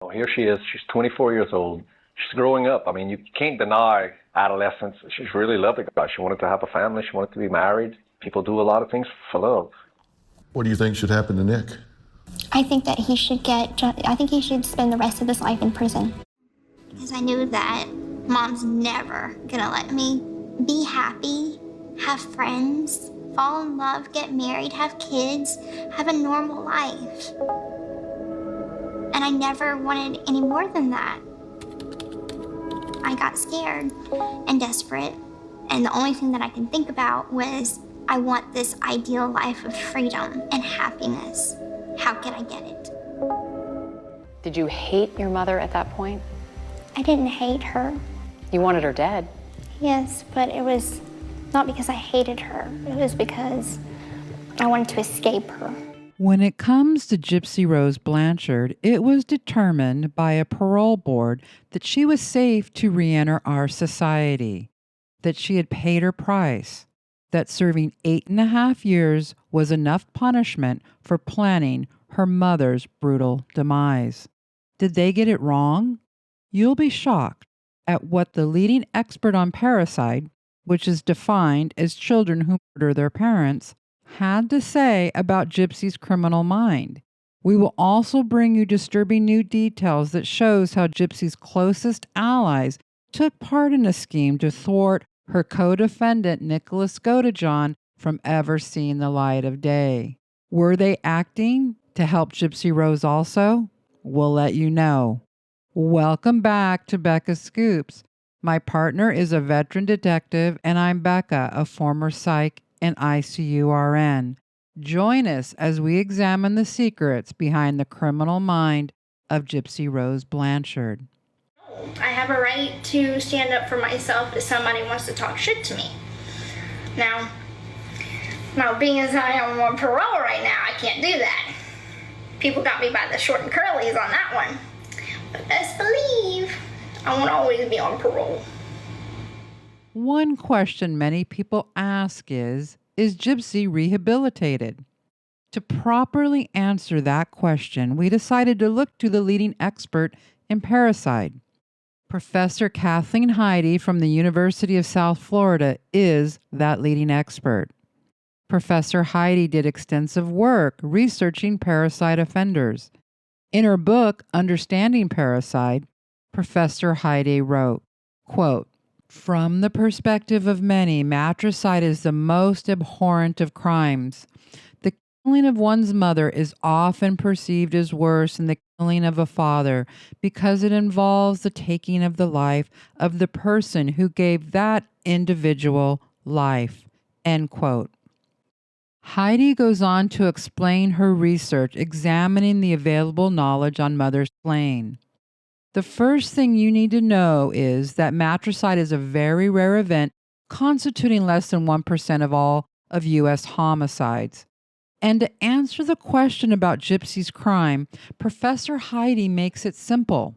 Well, here she is. She's 24 years old. She's growing up. I mean, you can't deny adolescence. She's really loved the guy. She wanted to have a family. She wanted to be married. People do a lot of things for love. What do you think should happen to Nick? I think that I think he should spend the rest of his life in prison. Because I knew that mom's never gonna let me be happy, have friends, fall in love, get married, have kids, have a normal life. And I never wanted any more than that. I got scared and desperate, and the only thing that I could think about was, I want this ideal life of freedom and happiness. How can I get it? Did you hate your mother at that point? I didn't hate her. You wanted her dead. Yes, but it was not because I hated her. It was because I wanted to escape her. When it comes to Gypsy Rose Blanchard, it was determined by a parole board that she was safe to re-enter our society, that she had paid her price, that serving 8.5 years was enough punishment for planning her mother's brutal demise. Did they get it wrong? You'll be shocked at what the leading expert on parricide, which is defined as children who murder their parents, had to say about Gypsy's criminal mind. We will also bring you disturbing new details that shows how Gypsy's closest allies took part in a scheme to thwart her co-defendant Nicolas Godejohn from ever seeing the light of day. Were they acting to help Gypsy Rose also? We'll let you know. Welcome back to Becca's Scoops. My partner is a veteran detective, and I'm Becca, a former psych and ICU RN. Join us as we examine the secrets behind the criminal mind of Gypsy Rose Blanchard. I have a right to stand up for myself if somebody wants to talk shit to me. Now being as I am on parole right now, I can't do that. People got me by the short and curlies on that one. But best believe I won't always be on parole. One question many people ask is Gypsy rehabilitated? To properly answer that question, we decided to look to the leading expert in parricide. Professor Kathleen Heidi from the University of South Florida is that leading expert. Professor Heidi did extensive work researching parricide offenders. In her book, Understanding Parricide, Professor Heidi wrote, quote, "From the perspective of many, matricide is the most abhorrent of crimes. The killing of one's mother is often perceived as worse than the killing of a father because it involves the taking of the life of the person who gave that individual life." End quote. Heidi goes on to explain her research examining the available knowledge on mothers slain. The first thing you need to know is that matricide is a very rare event constituting less than 1% of all of U.S. homicides. And to answer the question about Gypsy's crime, Professor Heidi makes it simple.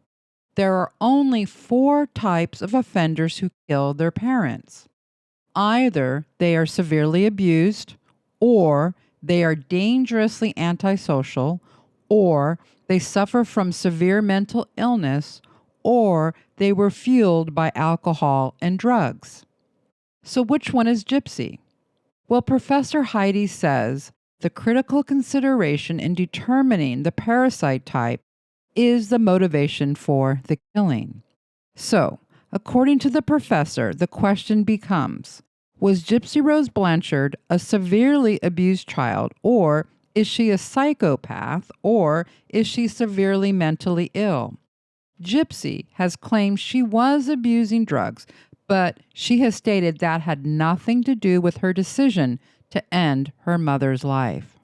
There are only 4 types of offenders who kill their parents. Either they are severely abused, or they are dangerously antisocial, or they suffer from severe mental illness, or they were fueled by alcohol and drugs. So which one is Gypsy? Well, Professor Heidi says the critical consideration in determining the parricide type is the motivation for the killing. So, according to the professor, the question becomes, was Gypsy Rose Blanchard a severely abused child, or is she a psychopath, or is she severely mentally ill? Gypsy has claimed she was abusing drugs, but she has stated that had nothing to do with her decision to end her mother's life.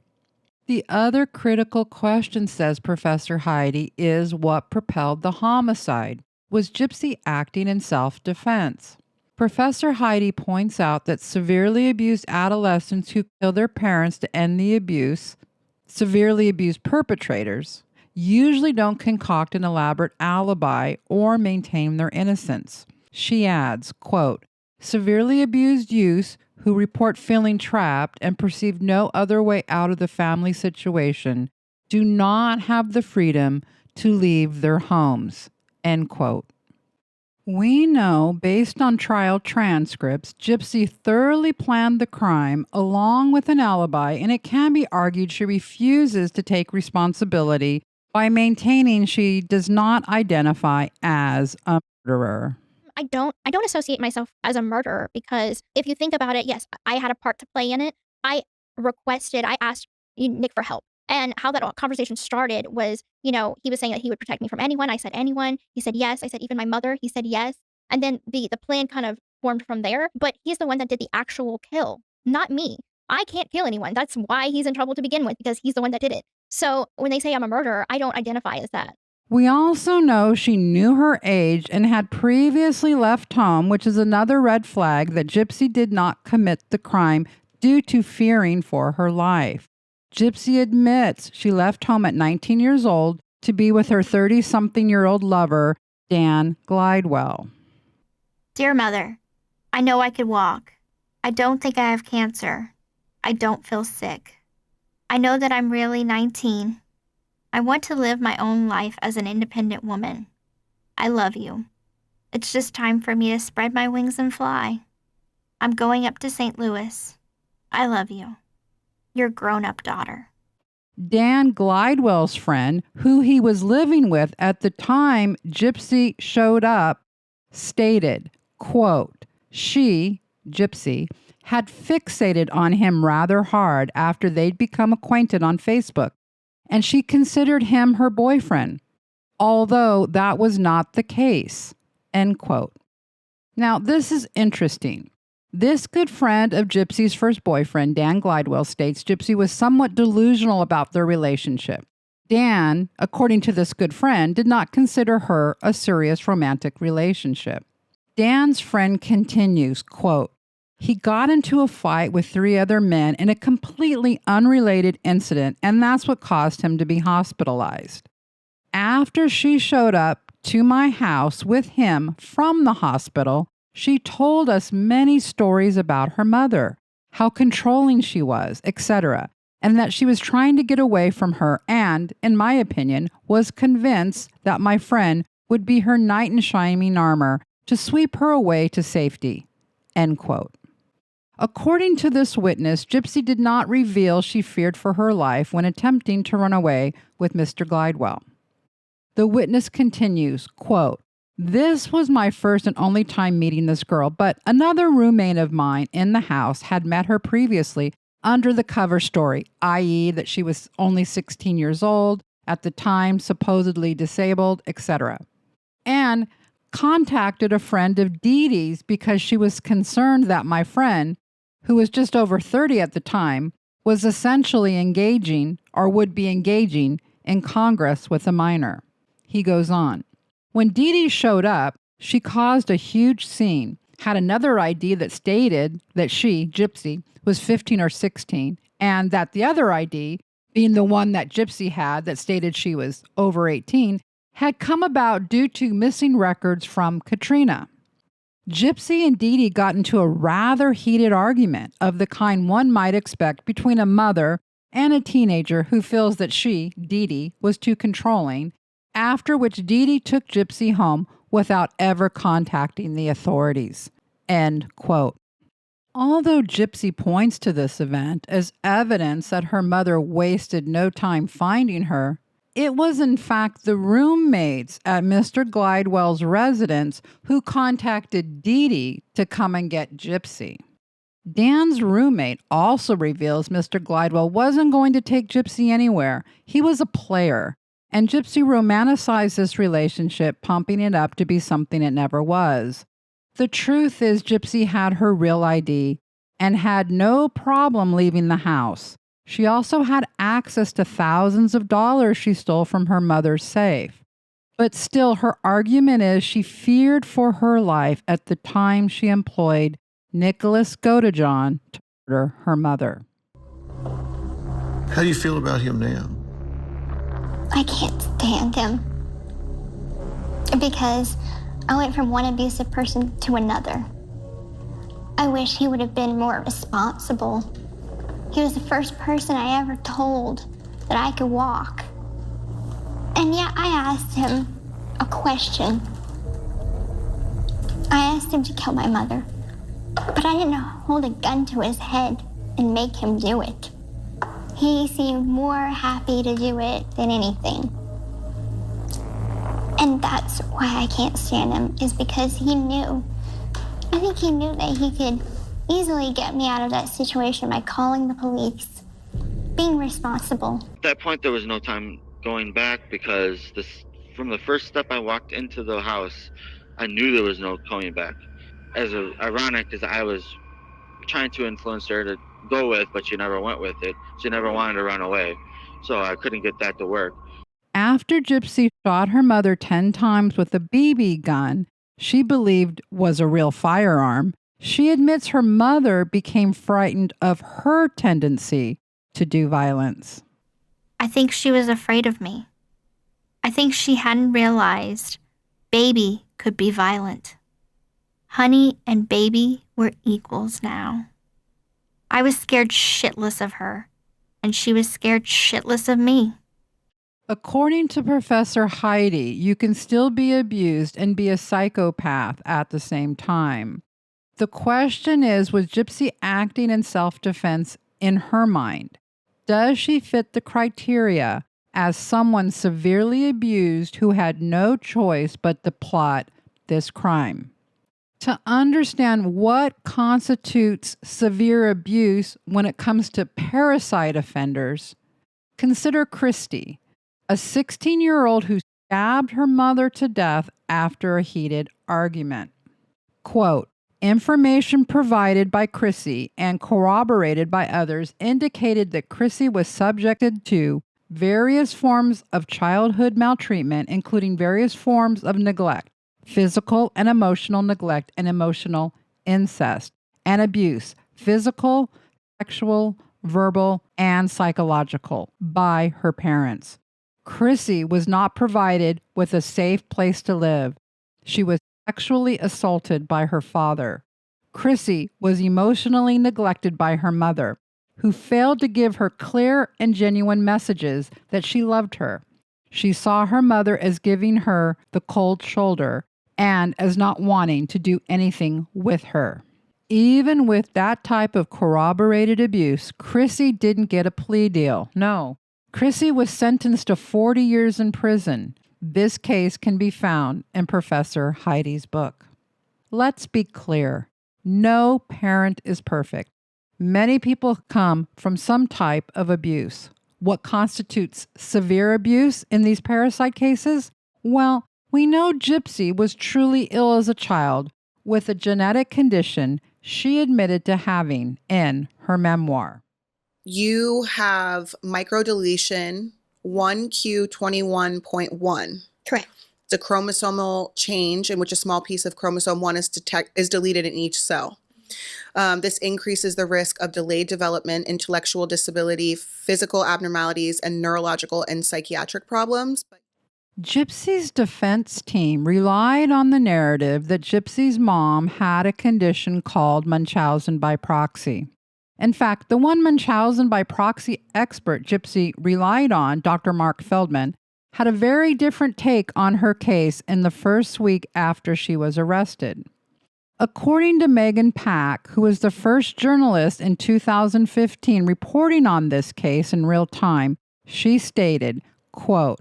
The other critical question, says Professor Heidi, is what propelled the homicide. Was Gypsy acting in self-defense? Professor Heidi points out that severely abused adolescents who kill their parents to end the abuse, severely abused perpetrators, usually don't concoct an elaborate alibi or maintain their innocence. She adds, quote, "Severely abused youths who report feeling trapped and perceive no other way out of the family situation do not have the freedom to leave their homes, end quote. We know, based on trial transcripts, Gypsy thoroughly planned the crime along with an alibi, and it can be argued she refuses to take responsibility by maintaining she does not identify as a murderer. I don't associate myself as a murderer because if you think about it, yes, I had a part to play in it. I asked Nick for help. And how that conversation started was, he was saying that he would protect me from anyone. I said anyone. He said yes. I said even my mother. He said yes. And then the plan kind of formed from there. But he's the one that did the actual kill, not me. I can't kill anyone. That's why he's in trouble to begin with, because he's the one that did it. So when they say I'm a murderer, I don't identify as that. We also know she knew her age and had previously left home, which is another red flag that Gypsy did not commit the crime due to fearing for her life. Gypsy admits she left home at 19 years old to be with her 30-something-year-old lover, Dan Glidewell. Dear Mother, I know I could walk. I don't think I have cancer. I don't feel sick. I know that I'm really 19. I want to live my own life as an independent woman. I love you. It's just time for me to spread my wings and fly. I'm going up to St. Louis. I love you. Your grown-up daughter. Dan Glidewell's friend, who he was living with at the time Gypsy showed up, stated, quote, she, Gypsy, had fixated on him rather hard after they'd become acquainted on Facebook, and she considered him her boyfriend, although that was not the case, end quote. Now, this is interesting. This good friend of Gypsy's first boyfriend, Dan Glidewell, states Gypsy was somewhat delusional about their relationship. Dan, according to this good friend, did not consider her a serious romantic relationship. Dan's friend continues, quote, he got into a fight with 3 other men in a completely unrelated incident, and that's what caused him to be hospitalized. After she showed up to my house with him from the hospital, she told us many stories about her mother, how controlling she was, etc., and that she was trying to get away from her and, in my opinion, was convinced that my friend would be her knight in shining armor to sweep her away to safety, end quote. According to this witness, Gypsy did not reveal she feared for her life when attempting to run away with Mr. Glidewell. The witness continues, quote, this was my first and only time meeting this girl, but another roommate of mine in the house had met her previously under the cover story, i.e. that she was only 16 years old, at the time supposedly disabled, etc., and contacted a friend of Dee Dee's because she was concerned that my friend, who was just over 30 at the time, was essentially engaging or would be engaging in Congress with a minor. He goes on. When Dee Dee showed up, she caused a huge scene, had another ID that stated that she, Gypsy, was 15 or 16, and that the other ID, being the one that Gypsy had that stated she was over 18, had come about due to missing records from Katrina. Gypsy and Dee Dee got into a rather heated argument of the kind one might expect between a mother and a teenager who feels that she, Dee Dee, was too controlling, after which Dee Dee took Gypsy home without ever contacting the authorities, end quote. Although Gypsy points to this event as evidence that her mother wasted no time finding her, it was in fact the roommates at Mr. Glidewell's residence who contacted Dee Dee to come and get Gypsy. Dan's roommate also reveals Mr. Glidewell wasn't going to take Gypsy anywhere. He was a player, and Gypsy romanticized this relationship, pumping it up to be something it never was. The truth is Gypsy had her real ID and had no problem leaving the house. She also had access to thousands of dollars she stole from her mother's safe. But still, her argument is she feared for her life at the time she employed Nicolas Godejohn to murder her mother. How do you feel about him now? I can't stand him. Because I went from one abusive person to another. I wish he would have been more responsible. He was the first person I ever told that I could walk. And yet I asked him a question. I asked him to kill my mother, but I didn't hold a gun to his head and make him do it. He seemed more happy to do it than anything. And that's why I can't stand him, is because he knew. I think he knew that he could easily get me out of that situation by calling the police, being responsible. At that point, there was no time going back because from the first step I walked into the house, I knew there was no going back. As ironic as I was trying to influence her to go with, but she never went with it. She never wanted to run away, so I couldn't get that to work. After Gypsy shot her mother 10 times with a BB gun she believed was a real firearm, she admits her mother became frightened of her tendency to do violence. I think she was afraid of me. I think she hadn't realized baby could be violent. Honey and baby were equals now. I was scared shitless of her, and she was scared shitless of me. According to Professor Heidi, you can still be abused and be a psychopath at the same time. The question is, was Gypsy acting in self-defense in her mind? Does she fit the criteria as someone severely abused who had no choice but to plot this crime? To understand what constitutes severe abuse when it comes to parricide offenders, consider Christy, a 16-year-old who stabbed her mother to death after a heated argument. Quote, information provided by Chrissy and corroborated by others indicated that Chrissy was subjected to various forms of childhood maltreatment, including various forms of neglect, physical and emotional neglect and emotional incest, and abuse, physical, sexual, verbal, and psychological, by her parents. Chrissy was not provided with a safe place to live. She was sexually assaulted by her father. Chrissy was emotionally neglected by her mother, who failed to give her clear and genuine messages that she loved her. She saw her mother as giving her the cold shoulder and as not wanting to do anything with her. Even with that type of corroborated abuse, Chrissy didn't get a plea deal. No. Chrissy was sentenced to 40 years in prison. This case can be found in Professor Heidi's book. Let's be clear. No parent is perfect. Many people come from some type of abuse. What constitutes severe abuse in these parricide cases? Well, we know Gypsy was truly ill as a child with a genetic condition she admitted to having in her memoir. You have microdeletion 1q21.1. Correct. It's a chromosomal change in which a small piece of chromosome 1 is deleted in each cell. This increases the risk of delayed development, intellectual disability, physical abnormalities, and neurological and psychiatric problems. Gypsy's defense team relied on the narrative that Gypsy's mom had a condition called Munchausen by proxy. In fact, the one Munchausen by proxy expert Gypsy relied on, Dr. Mark Feldman, had a very different take on her case in the first week after she was arrested. According to Megan Pack, who was the first journalist in 2015 reporting on this case in real time, she stated, quote,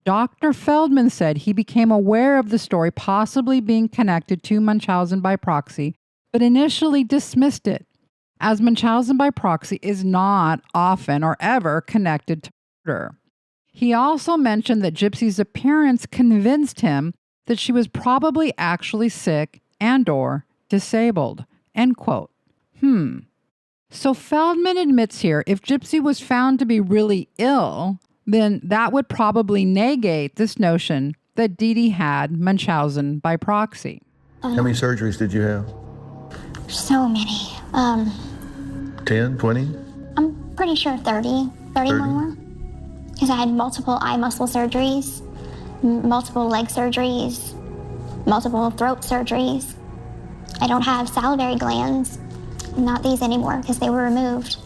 Dr. Feldman said he became aware of the story possibly being connected to Munchausen by proxy, but initially dismissed it, as Munchausen by proxy is not often or ever connected to murder. He also mentioned that Gypsy's appearance convinced him that she was probably actually sick and/or disabled, end quote. So Feldman admits here if Gypsy was found to be really ill, then that would probably negate this notion that Dee Dee had Munchausen by proxy. How many surgeries did you have? So many. 10, 20? I'm pretty sure 30 more. Because I had multiple eye muscle surgeries, multiple leg surgeries, multiple throat surgeries. I don't have salivary glands. Not these anymore because they were removed.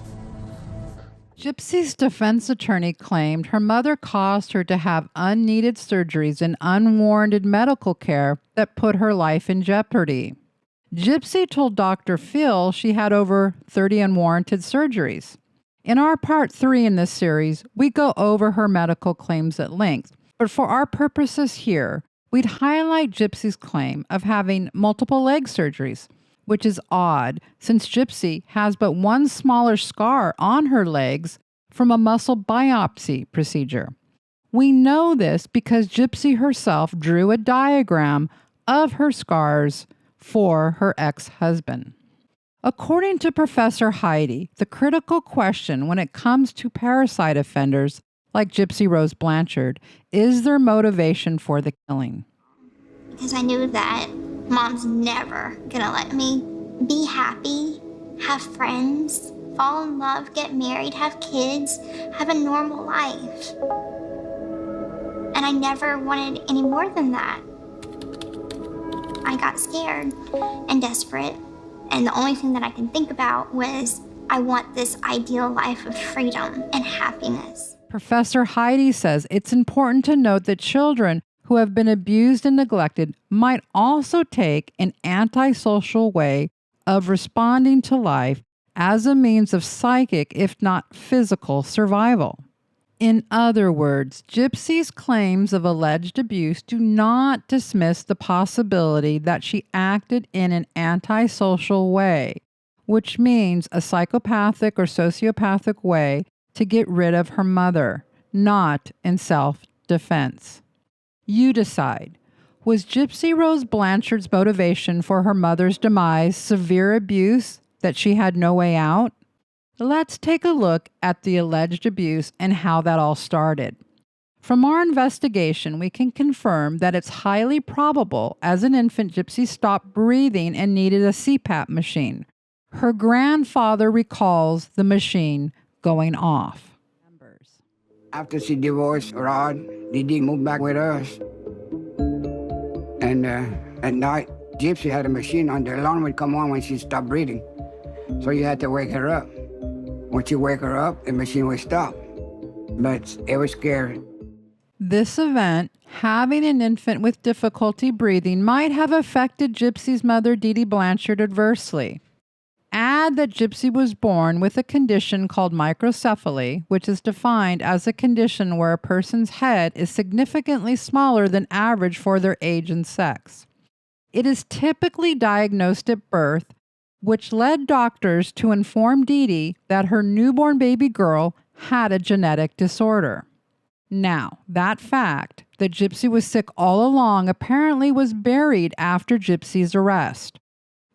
Gypsy's defense attorney claimed her mother caused her to have unneeded surgeries and unwarranted medical care that put her life in jeopardy. Gypsy told Dr. Phil she had over 30 unwarranted surgeries. In our part 3 in this series, we go over her medical claims at length, but for our purposes here, we'd highlight Gypsy's claim of having multiple leg surgeries, which is odd since Gypsy has but one smaller scar on her legs from a muscle biopsy procedure. We know this because Gypsy herself drew a diagram of her scars for her ex-husband. According to Professor Heidi, the critical question when it comes to parricide offenders like Gypsy Rose Blanchard is their motivation for the killing. Because I knew that Mom's never gonna let me be happy, have friends, fall in love, get married, have kids, have a normal life. And I never wanted any more than that. I got scared and desperate, and the only thing that I can think about was I want this ideal life of freedom and happiness. Professor Heidi says it's important to note that children who have been abused and neglected might also take an antisocial way of responding to life as a means of psychic, if not physical, survival. In other words, Gypsy's claims of alleged abuse do not dismiss the possibility that she acted in an antisocial way, which means a psychopathic or sociopathic way to get rid of her mother, not in self-defense. You decide. Was Gypsy Rose Blanchard's motivation for her mother's demise severe abuse that she had no way out? Let's take a look at the alleged abuse and how that all started. From our investigation, we can confirm that it's highly probable as an infant Gypsy stopped breathing and needed a CPAP machine. Her grandfather recalls the machine going off. After she divorced Rod, Didi moved back with us. And at night, Gypsy had a machine on. The alarm would come on when she stopped breathing. So you had to wake her up. Once you wake her up, the machine would stop. But it was scary. This event, having an infant with difficulty breathing, might have affected Gypsy's mother, Didi Blanchard, adversely. Add that Gypsy was born with a condition called microcephaly, which is defined as a condition where a person's head is significantly smaller than average for their age and sex. It is typically diagnosed at birth, which led doctors to inform Didi that her newborn baby girl had a genetic disorder. Now, that fact that Gypsy was sick all along apparently was buried after Gypsy's arrest.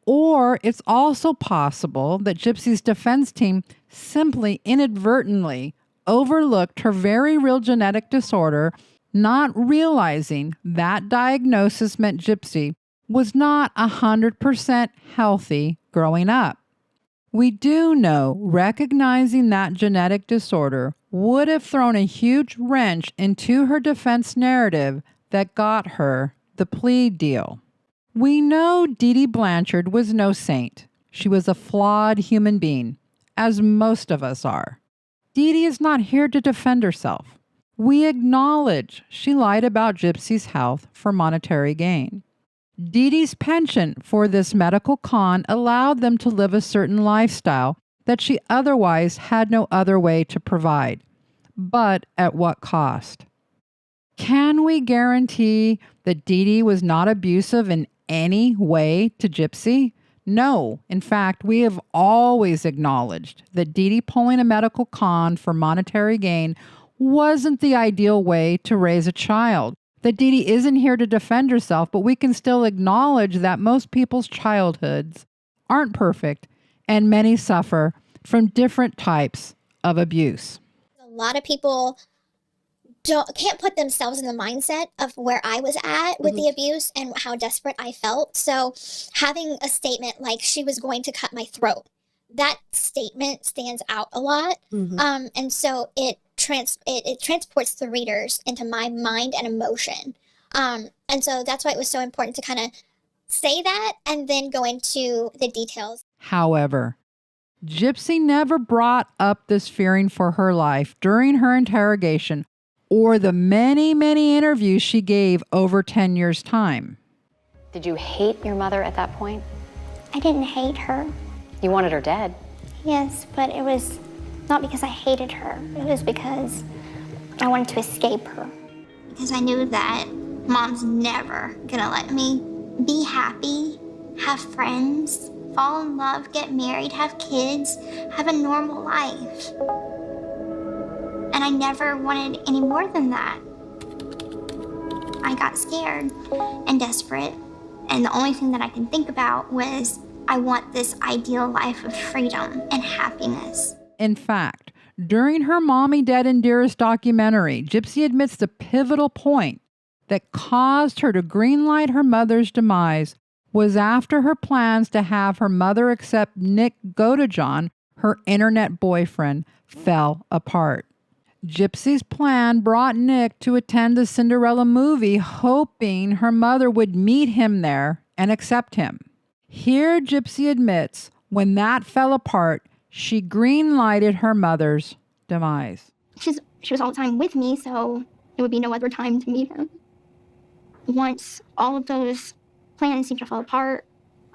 Or it's also possible that Gypsy's defense team simply inadvertently overlooked her very real genetic disorder, not realizing that diagnosis meant Gypsy was not 100% healthy growing up. We do know recognizing that genetic disorder would have thrown a huge wrench into her defense narrative that got her the plea deal. We know Didi Blanchard was no saint. She was a flawed human being, as most of us are. Didi is not here to defend herself. We acknowledge she lied about Gypsy's health for monetary gain. Didi's penchant for this medical con allowed them to live a certain lifestyle that she otherwise had no other way to provide. But at what cost? Can we guarantee that Didi was not abusive in any way to Gypsy? No. In fact, we have always acknowledged that Didi pulling a medical con for monetary gain wasn't the ideal way to raise a child. That Didi isn't here to defend herself, but we can still acknowledge that most people's childhoods aren't perfect and many suffer from different types of abuse. A lot of people can't put themselves in the mindset of where I was at with the abuse and how desperate I felt. So having a statement like she was going to cut my throat, that statement stands out a lot. And so it transports the readers into my mind and emotion. And so that's why it was so important to kind of say that and then go into the details. However, Gypsy never brought up this fearing for her life during her interrogation or the many, many interviews she gave over 10 years' time. Did you hate your mother at that point? I didn't hate her. You wanted her dead. Yes, but it was not because I hated her. It was because I wanted to escape her. Because I knew that Mom's never gonna let me be happy, have friends, fall in love, get married, have kids, have a normal life. And I never wanted any more than that. I got scared and desperate, and the only thing that I could think about was I want this ideal life of freedom and happiness. In fact, during her Mommy, Dead, and Dearest documentary, Gypsy admits the pivotal point that caused her to greenlight her mother's demise was after her plans to have her mother accept Nick Godejohn, her internet boyfriend, fell apart. Gypsy's plan brought Nick to attend the Cinderella movie, hoping her mother would meet him there and accept him. Here, Gypsy admits when that fell apart, she green-lighted her mother's demise. She was all the time with me, so there would be no other time to meet him. Once all of those plans seemed to fall apart,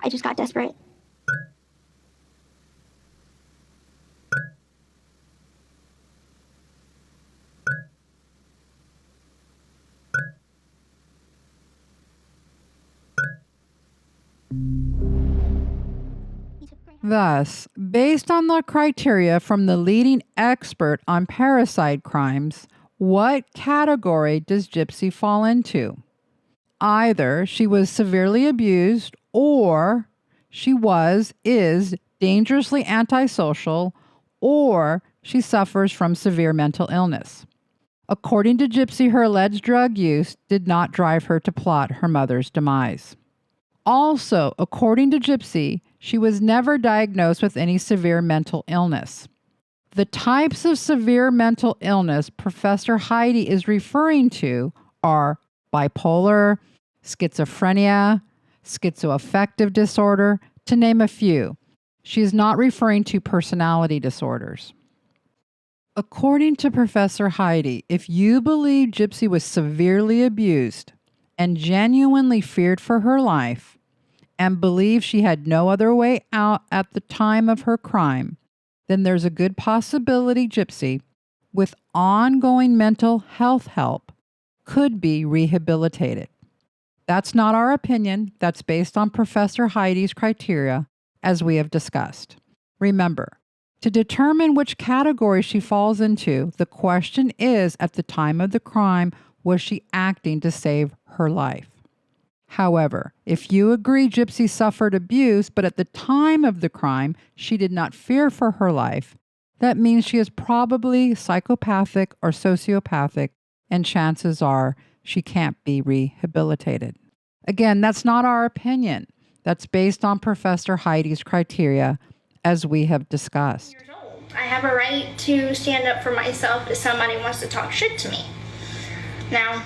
I just got desperate. Thus, based on the criteria from the leading expert on parricide crimes, what category does Gypsy fall into? Either she was severely abused, or she is dangerously antisocial, or she suffers from severe mental illness. According to Gypsy, her alleged drug use did not drive her to plot her mother's demise. Also, according to Gypsy, she was never diagnosed with any severe mental illness. The types of severe mental illness Professor Heidi is referring to are bipolar, schizophrenia, schizoaffective disorder, to name a few. She is not referring to personality disorders. According to Professor Heidi, if you believe Gypsy was severely abused and genuinely feared for her life, and believe she had no other way out at the time of her crime, then there's a good possibility Gypsy, with ongoing mental health help, could be rehabilitated. That's not our opinion. That's based on Professor Heidi's criteria, as we have discussed. Remember, to determine which category she falls into, the question is, at the time of the crime, was she acting to save her life? However, if you agree Gypsy suffered abuse, but at the time of the crime, she did not fear for her life, that means she is probably psychopathic or sociopathic, and chances are she can't be rehabilitated. Again, that's not our opinion. That's based on Professor Heidi's criteria, as we have discussed. I have a right to stand up for myself if somebody wants to talk shit to me. Now,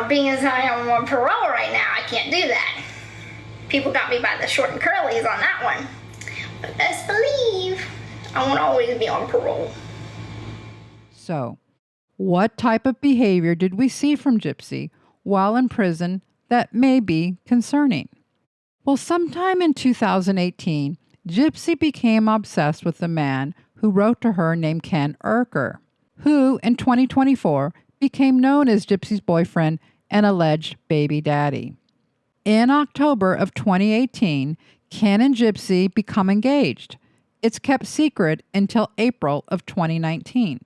being as I am on parole right now, I can't do that. People got me by the short and curlies on that one. But best believe I won't always be on parole. So, what type of behavior did we see from Gypsy while in prison that may be concerning? Well, sometime in 2018, Gypsy became obsessed with a man who wrote to her named Ken Erker, who in 2024 became known as Gypsy's boyfriend and alleged baby daddy. In October of 2018, Ken and Gypsy become engaged. It's kept secret until April of 2019.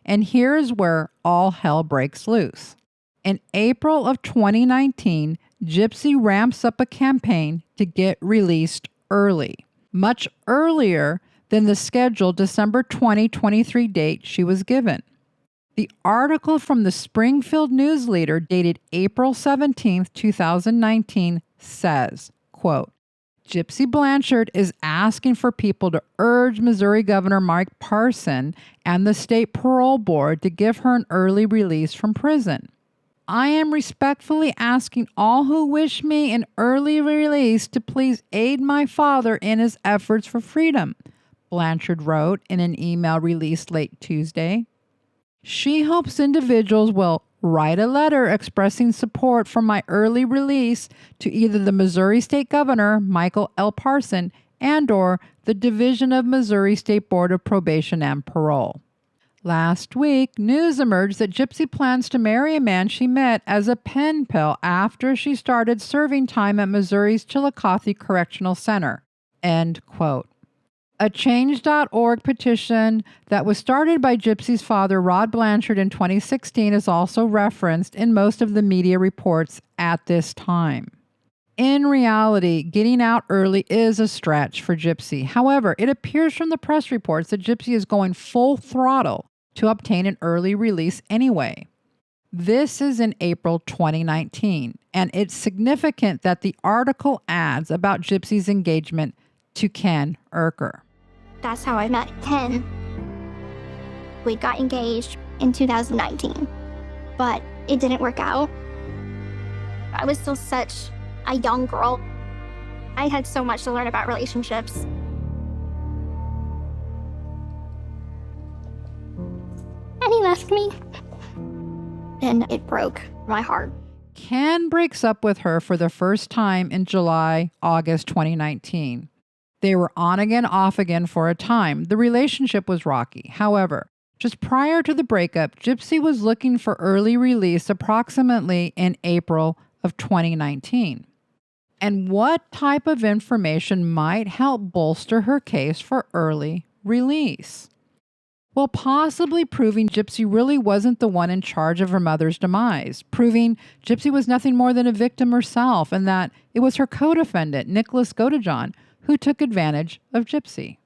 And here is where all hell breaks loose. In April of 2019, Gypsy ramps up a campaign to get released early, much earlier than the scheduled December 2023 date she was given. The article from the Springfield News Leader dated April 17, 2019 says, quote, Gypsy Blanchard is asking for people to urge Missouri Governor Mike Parson and the state parole board to give her an early release from prison. I am respectfully asking all who wish me an early release to please aid my father in his efforts for freedom, Blanchard wrote in an email released late Tuesday. She hopes individuals will write a letter expressing support for my early release to either the Missouri State Governor, Michael L. Parson, and/or the Division of Missouri State Board of Probation and Parole. Last week, news emerged that Gypsy plans to marry a man she met as a pen pal after she started serving time at Missouri's Chillicothe Correctional Center. End quote. A Change.org petition that was started by Gypsy's father, Rod Blanchard, in 2016 is also referenced in most of the media reports at this time. In reality, getting out early is a stretch for Gypsy. However, it appears from the press reports that Gypsy is going full throttle to obtain an early release anyway. This is in April 2019, and it's significant that the article adds about Gypsy's engagement to Ken Erker. That's how I met Ken. We got engaged in 2019, but it didn't work out. I was still such a young girl. I had so much to learn about relationships. And he left me. And it broke my heart. Ken breaks up with her for the first time in August 2019. They were on again, off again for a time. The relationship was rocky. However, just prior to the breakup, Gypsy was looking for early release approximately in April of 2019. And what type of information might help bolster her case for early release? Well, possibly proving Gypsy really wasn't the one in charge of her mother's demise, proving Gypsy was nothing more than a victim herself and that it was her co-defendant, Nicolas Godejohn, who took advantage of Gypsy.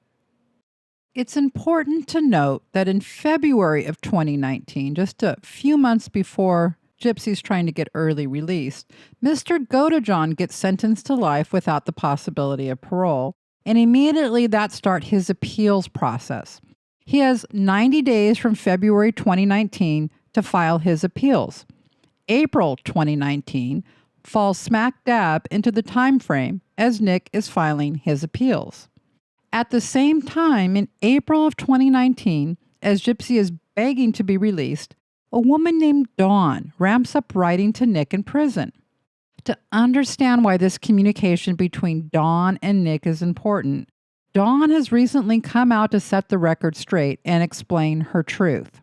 It's important to note that in February of 2019, just a few months before Gypsy's trying to get early released, Mr. Godejohn gets sentenced to life without the possibility of parole, and immediately that starts his appeals process. He has 90 days from February 2019 to file his appeals. April 2019 falls smack dab into the time frame as Nick is filing his appeals. At the same time, in April of 2019, as Gypsy is begging to be released, a woman named Dawn ramps up writing to Nick in prison. To understand why this communication between Dawn and Nick is important, Dawn has recently come out to set the record straight and explain her truth.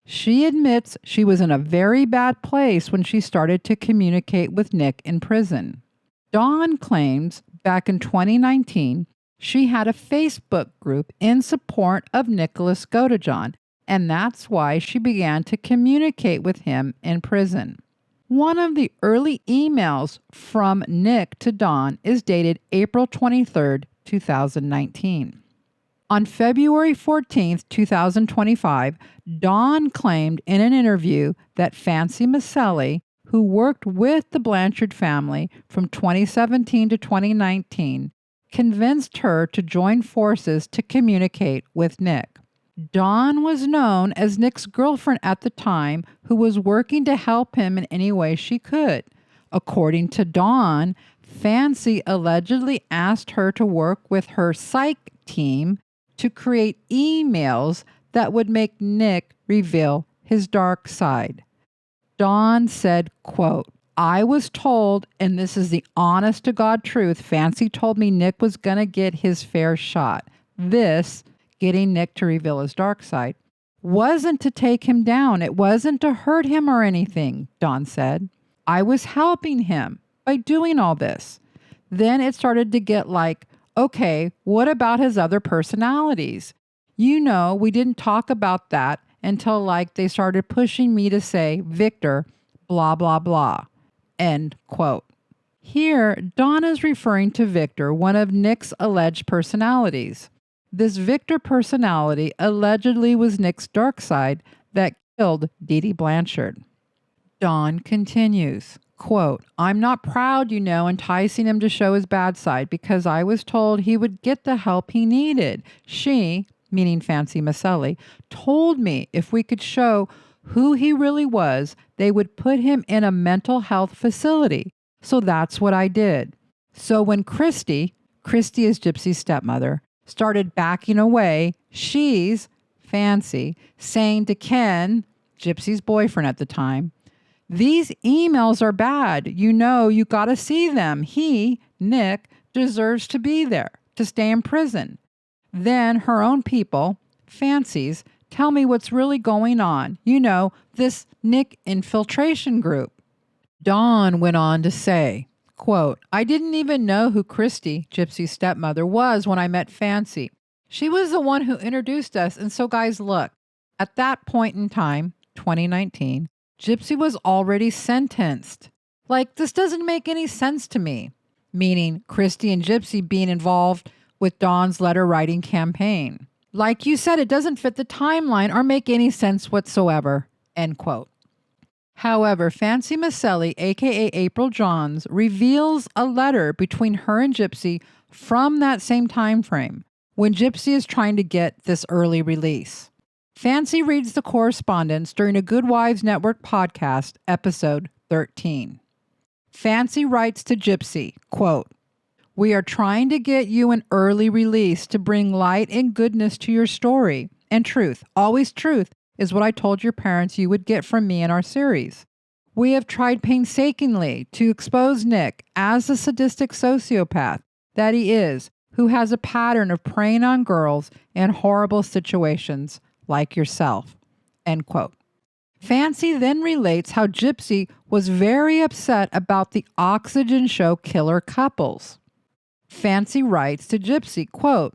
She admits she was in a very bad place when she started to communicate with Nick in prison. Dawn claims back in 2019, she had a Facebook group in support of Nicolas Godejohn, and that's why she began to communicate with him in prison. One of the early emails from Nick to Dawn is dated April 23rd, 2019. On February 14th, 2025, Dawn claimed in an interview that Fancy Maselli, who worked with the Blanchard family from 2017 to 2019, convinced her to join forces to communicate with Nick. Dawn was known as Nick's girlfriend at the time, who was working to help him in any way she could. According to Dawn, Fancy allegedly asked her to work with her psych team to create emails that would make Nick reveal his dark side. Dawn said, quote, "I was told, and this is the honest to God truth, Fancy told me Nick was going to get his fair shot. This, getting Nick to reveal his dark side, wasn't to take him down. It wasn't to hurt him or anything," Dawn said. "I was helping him by doing all this." Then it started to get like, okay, what about his other personalities? You know, we didn't talk about that until like they started pushing me to say, Victor, blah, blah, blah. End quote. Here, Dawn is referring to Victor, one of Nick's alleged personalities. This Victor personality allegedly was Nick's dark side that killed Dee Dee Blanchard. Dawn continues, quote, "I'm not proud, enticing him to show his bad side because I was told he would get the help he needed. She," meaning Fancy Maselli, "told me if we could show who he really was, they would put him in a mental health facility. So that's what I did. So when Christy is Gypsy's stepmother, started backing away, she's, Fancy, saying to Ken, Gypsy's boyfriend at the time, these emails are bad. You know, you got to see them. He, Nick, deserves to be there, to stay in prison. Then her own people, Fancy's, tell me what's really going on. You know, this Nick infiltration group. Dawn went on to say, quote, I didn't even know who Christy, Gypsy's stepmother, was when I met Fancy. She was the one who introduced us. And so guys, look, at that point in time, 2019, Gypsy was already sentenced. Like, this doesn't make any sense to me. Meaning Christy and Gypsy being involved with Dawn's letter writing campaign. Like you said, it doesn't fit the timeline or make any sense whatsoever, end quote. However, Fancy Maselli, aka April Johns, reveals a letter between her and Gypsy from that same time frame, when Gypsy is trying to get this early release. Fancy reads the correspondence during a Good Wives Network podcast, episode 13. Fancy writes to Gypsy, quote, we are trying to get you an early release to bring light and goodness to your story. And truth, always truth, is what I told your parents you would get from me in our series. We have tried painstakingly to expose Nick as the sadistic sociopath that he is, who has a pattern of preying on girls in horrible situations like yourself, end quote. Fancy then relates how Gypsy was very upset about the Oxygen show killer couples. Fancy writes to Gypsy, quote,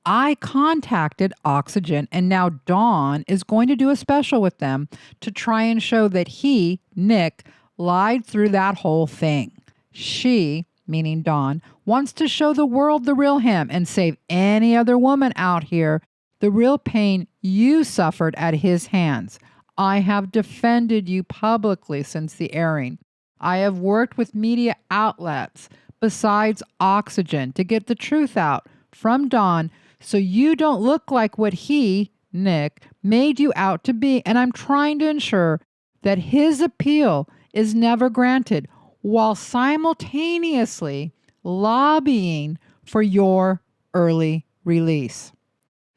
I contacted Oxygen and now Dawn is going to do a special with them to try and show that he, Nick, lied through that whole thing. She, meaning Dawn, wants to show the world the real him and save any other woman out here the real pain you suffered at his hands. I have defended you publicly since the airing. I have worked with media outlets besides Oxygen to get the truth out from Dawn so you don't look like what he, Nick, made you out to be. And I'm trying to ensure that his appeal is never granted while simultaneously lobbying for your early release.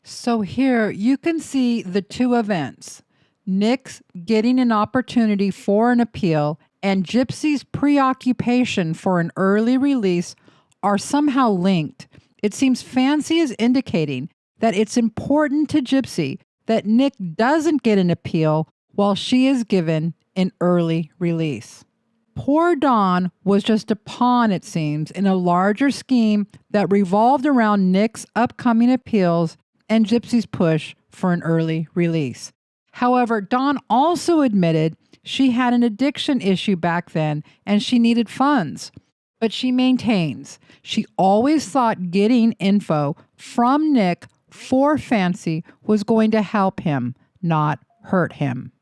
So here you can see the two events. Nick's getting an opportunity for an appeal and Gypsy's preoccupation for an early release are somehow linked. It seems Fancy is indicating that it's important to Gypsy that Nick doesn't get an appeal while she is given an early release. Poor Dawn was just a pawn, it seems, in a larger scheme that revolved around Nick's upcoming appeals and Gypsy's push for an early release. However, Dawn also admitted she had an addiction issue back then and she needed funds. But she maintains she always thought getting info from Nick for Fancy was going to help him, not hurt him.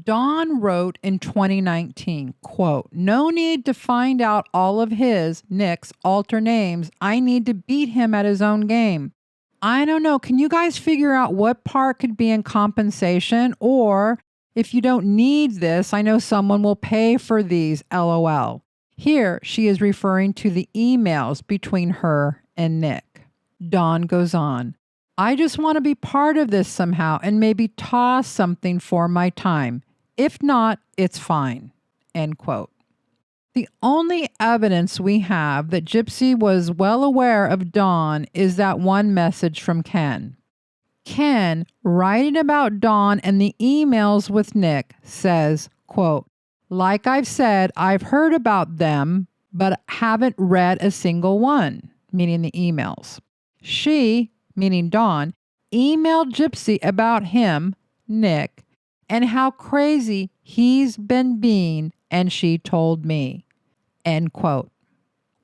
Dawn wrote in 2019, quote, no need to find out all of his, Nick's, alter names. I need to beat him at his own game. I don't know. Can you guys figure out what part could be in compensation? Or if you don't need this, I know someone will pay for these, LOL. Here, she is referring to the emails between her and Nick. Dawn goes on. I just want to be part of this somehow and maybe toss something for my time. If not, it's fine. End quote. The only evidence we have that Gypsy was well aware of Dawn is that one message from Ken. Ken, writing about Dawn and the emails with Nick, says, quote, like I've said, I've heard about them, but haven't read a single one, meaning the emails. She, meaning Dawn, emailed Gypsy about him, Nick, and how crazy he's been being, and she told me. End quote.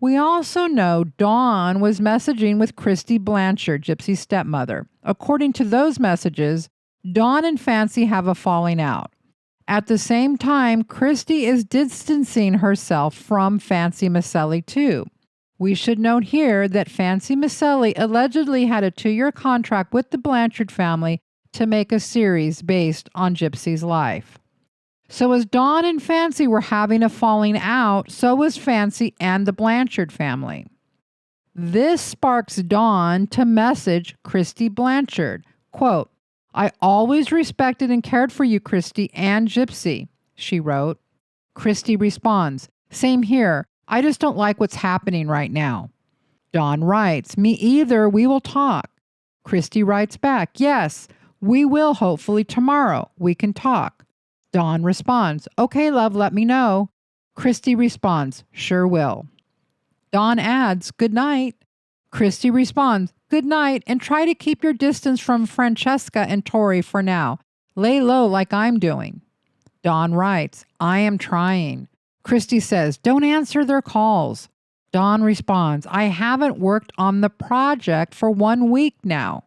We also know Dawn was messaging with Christy Blanchard, Gypsy's stepmother. According to those messages, Dawn and Fancy have a falling out. At the same time, Christy is distancing herself from Fancy Maselli too. We should note here that Fancy Maselli allegedly had a 2-year contract with the Blanchard family to make a series based on Gypsy's life. So as Dawn and Fancy were having a falling out, so was Fancy and the Blanchard family. This sparks Dawn to message Christy Blanchard, quote, "I always respected and cared for you, Christy and Gypsy," she wrote. Christy responds, "Same here. I just don't like what's happening right now." Dawn writes, "Me either. We will talk." Christy writes back, "Yes, we will hopefully tomorrow. We can talk." Dawn responds, "Okay, love, let me know." Christy responds, "Sure will." Dawn adds, "Good night." Christy responds, "Good night, and try to keep your distance from Francesca and Tori for now. Lay low like I'm doing." Dawn writes, "I am trying." Christy says, "Don't answer their calls." Dawn responds, "I haven't worked on the project for 1 week now."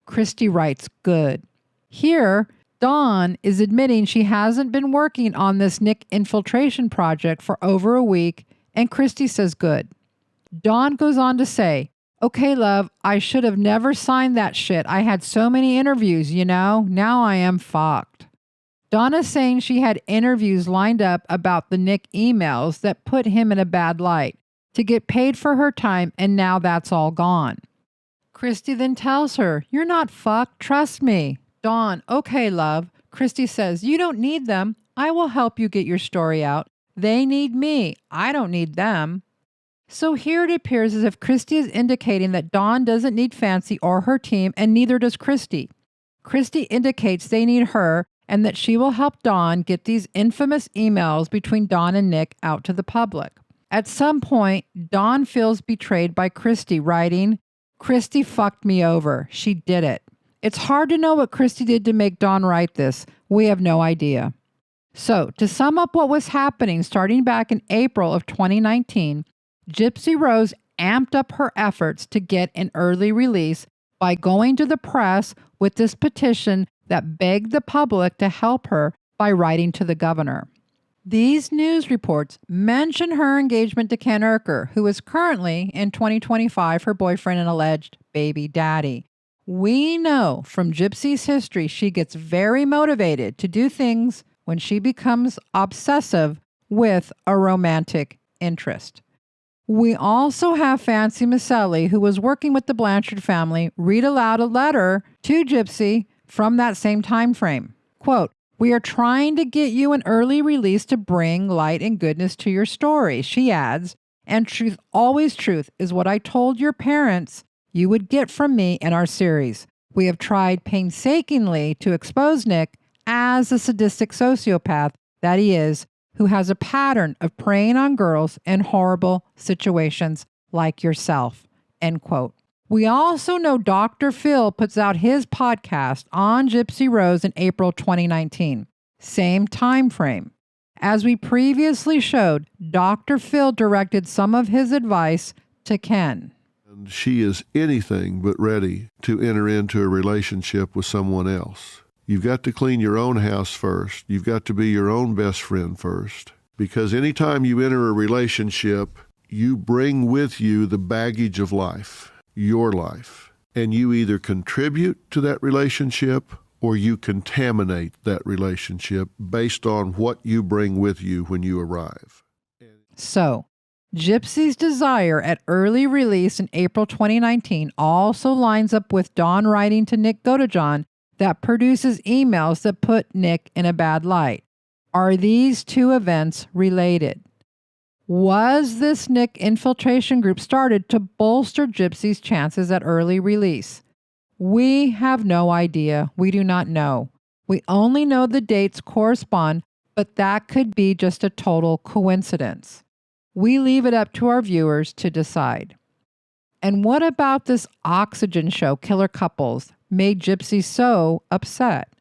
Christy writes, "Good." Here, Dawn is admitting she hasn't been working on this Nick infiltration project for over a week, and Christy says, "Good." Dawn goes on to say, "Okay, love, I should have never signed that shit. I had so many interviews, you know? Now I am fucked." Dawn is saying she had interviews lined up about the Nick emails that put him in a bad light to get paid for her time, and now that's all gone. Christy then tells her, "You're not fucked, trust me." Dawn, "Okay, love." Christy says, "You don't need them. I will help you get your story out. They need me. I don't need them." So here it appears as if Christy is indicating that Dawn doesn't need Fancy or her team, and neither does Christy. Christy indicates they need her and that she will help Dawn get these infamous emails between Dawn and Nick out to the public. At some point, Dawn feels betrayed by Christy, writing, "Christy fucked me over. She did it." It's hard to know what Christy did to make Dawn write this. We have no idea. So, to sum up what was happening starting back in April of 2019, Gypsy Rose amped up her efforts to get an early release by going to the press with this petition that begged the public to help her by writing to the governor. These news reports mention her engagement to Ken Urker, who is currently, in 2025, her boyfriend and alleged baby daddy. We know from Gypsy's history she gets very motivated to do things when she becomes obsessive with a romantic interest. We also have Fancy Maselli, who was working with the Blanchard family, read aloud a letter to Gypsy from that same time frame. Quote, "We are trying to get you an early release to bring light and goodness to your story," she adds, "and truth, always truth, is what I told your parents you would get from me in our series. We have tried painstakingly to expose Nick as a sadistic sociopath that he is, who has a pattern of preying on girls in horrible situations like yourself." End quote. We also know Dr. Phil puts out his podcast on Gypsy Rose in April 2019. Same time frame. As we previously showed, Dr. Phil directed some of his advice to Ken. She is anything but ready to enter into a relationship with someone else. You've got to clean your own house first. You've got to be your own best friend first. Because anytime you enter a relationship, you bring with you the baggage of life, your life. And you either contribute to that relationship or you contaminate that relationship based on what you bring with you when you arrive. So, Gypsy's desire at early release in April 2019 also lines up with Dawn writing to Nick Godejohn that produces emails that put Nick in a bad light. Are these two events related? Was this Nick infiltration group started to bolster Gypsy's chances at early release? We have no idea. We do not know. We only know the dates correspond, but that could be just a total coincidence. We leave it up to our viewers to decide. And what about this Oxygen show, Killer Couples, made Gypsy so upset?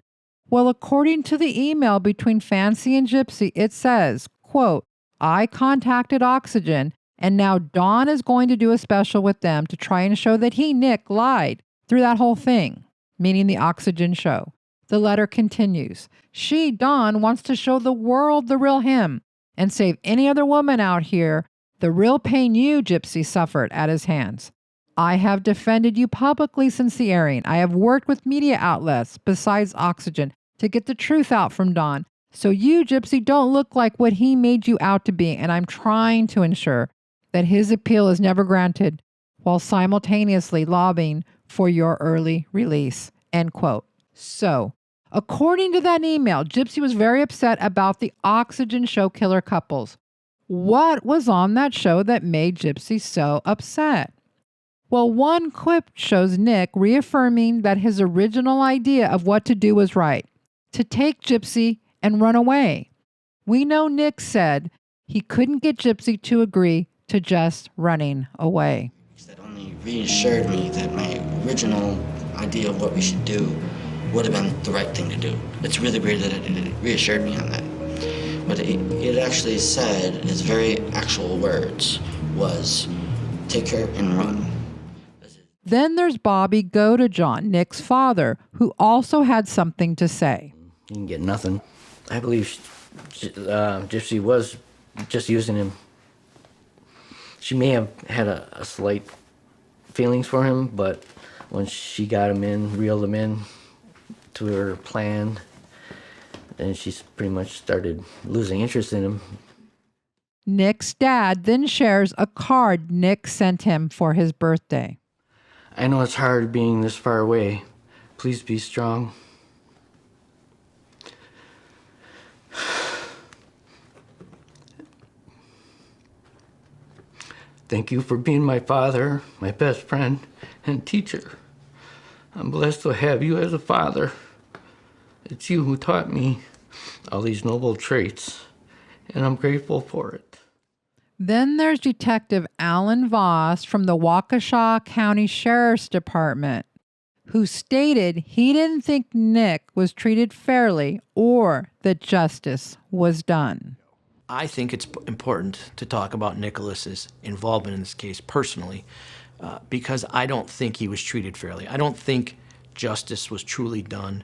Well, according to the email between Fancy and Gypsy, it says, quote, "I contacted Oxygen, and now Dawn is going to do a special with them to try and show that he, Nick, lied through that whole thing," meaning the Oxygen show. The letter continues. "She, Dawn, wants to show the world the real him and save any other woman out here the real pain you, Gypsy, suffered at his hands. I have defended you publicly since the airing. I have worked with media outlets besides Oxygen to get the truth out from Don. So you, Gypsy, don't look like what he made you out to be, and I'm trying to ensure that his appeal is never granted while simultaneously lobbying for your early release." End quote. So, according to that email, Gypsy was very upset about the Oxygen show killer couples. What was on that show that made Gypsy so upset? Well, one clip shows Nick reaffirming that his original idea of what to do was right, to take Gypsy and run away. We know Nick said he couldn't get Gypsy to agree to just running away. That only reassured me that my original idea of what we should do would have been the right thing to do. It's really weird that it reassured me on that. What it actually said, his very actual words, was take her and run. Then there's Bobby Godejohn, Nick's father, who also had something to say. He didn't get nothing. I believe Gypsy was just using him. She may have had a slight feelings for him, but once she got him in, reeled him in to her plan, then she pretty much started losing interest in him. Nick's dad then shares a card Nick sent him for his birthday. I know it's hard being this far away. Please be strong. Thank you for being my father, my best friend, and teacher. I'm blessed to have you as a father. It's you who taught me all these noble traits, and I'm grateful for it. Then there's Detective Alan Voss from the Waukesha County Sheriff's Department, who stated he didn't think Nick was treated fairly or that justice was done. I think it's important to talk about Nicholas's involvement in this case personally, because I don't think he was treated fairly. I don't think justice was truly done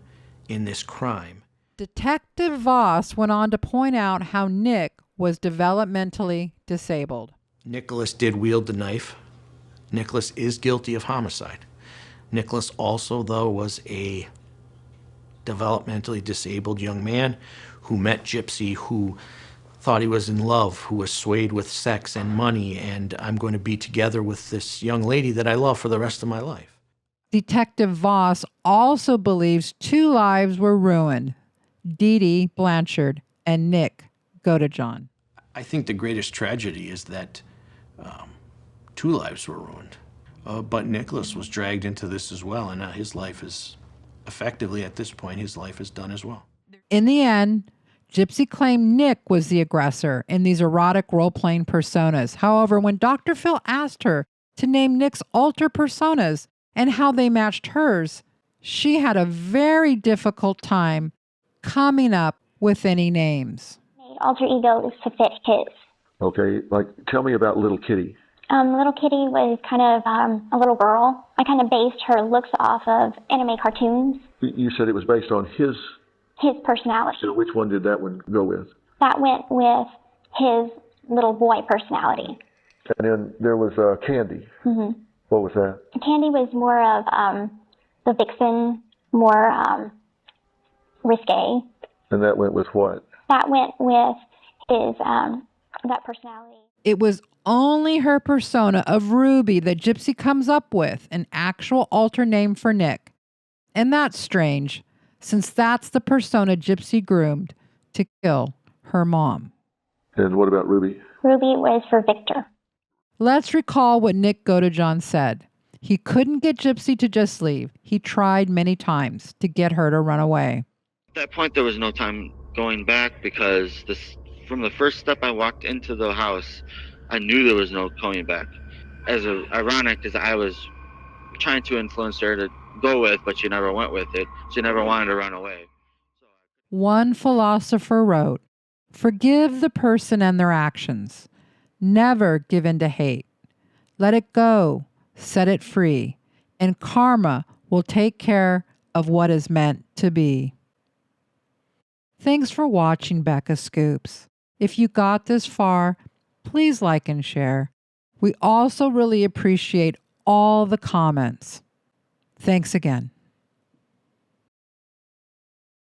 in this crime. Detective Voss went on to point out how Nick was developmentally disabled. Nicholas did wield the knife. Nicholas is guilty of homicide. Nicholas also, though, was a developmentally disabled young man who met Gypsy, who thought he was in love, who was swayed with sex and money, and I'm going to be together with this young lady that I love for the rest of my life. Detective Voss also believes 2 lives were ruined, Dee Dee Blanchard and Nick Godejohn. I think the greatest tragedy is that 2 lives were ruined. But Nicholas was dragged into this as well, and now his life is, effectively at this point, his life is done as well. In the end, Gypsy claimed Nick was the aggressor in these erotic role-playing personas. However, when Dr. Phil asked her to name Nick's alter personas and how they matched hers, she had a very difficult time coming up with any names. Alter egos to fit his. Okay, like tell me about Little Kitty. Little Kitty was kind of a little girl. I kind of based her looks off of anime cartoons. You said it was based on his personality. So which one did that one go with? That went with his little boy personality. And then there was Candy. Mm-hmm. What was that? Candy was more of the vixen, more risque. And that went with what? That went with his that personality. It was only her persona of Ruby that Gypsy comes up with, an actual alter name for Nick. And that's strange, since that's the persona Gypsy groomed to kill her mom. And what about Ruby? Ruby was for Victor. Let's recall what Nick Godejohn said. He couldn't get Gypsy to just leave. He tried many times to get her to run away. At that point, there was no time going back because from the first step I walked into the house, I knew there was no coming back. As ironic as I was trying to influence her to go with, but she never went with it. She never wanted to run away. One philosopher wrote, "Forgive the person and their actions. Never give in to hate. Let it go, set it free, and karma will take care of what is meant to be." Thanks for watching, Becca Scoops. If you got this far, please like and share. We also really appreciate all the comments. Thanks again.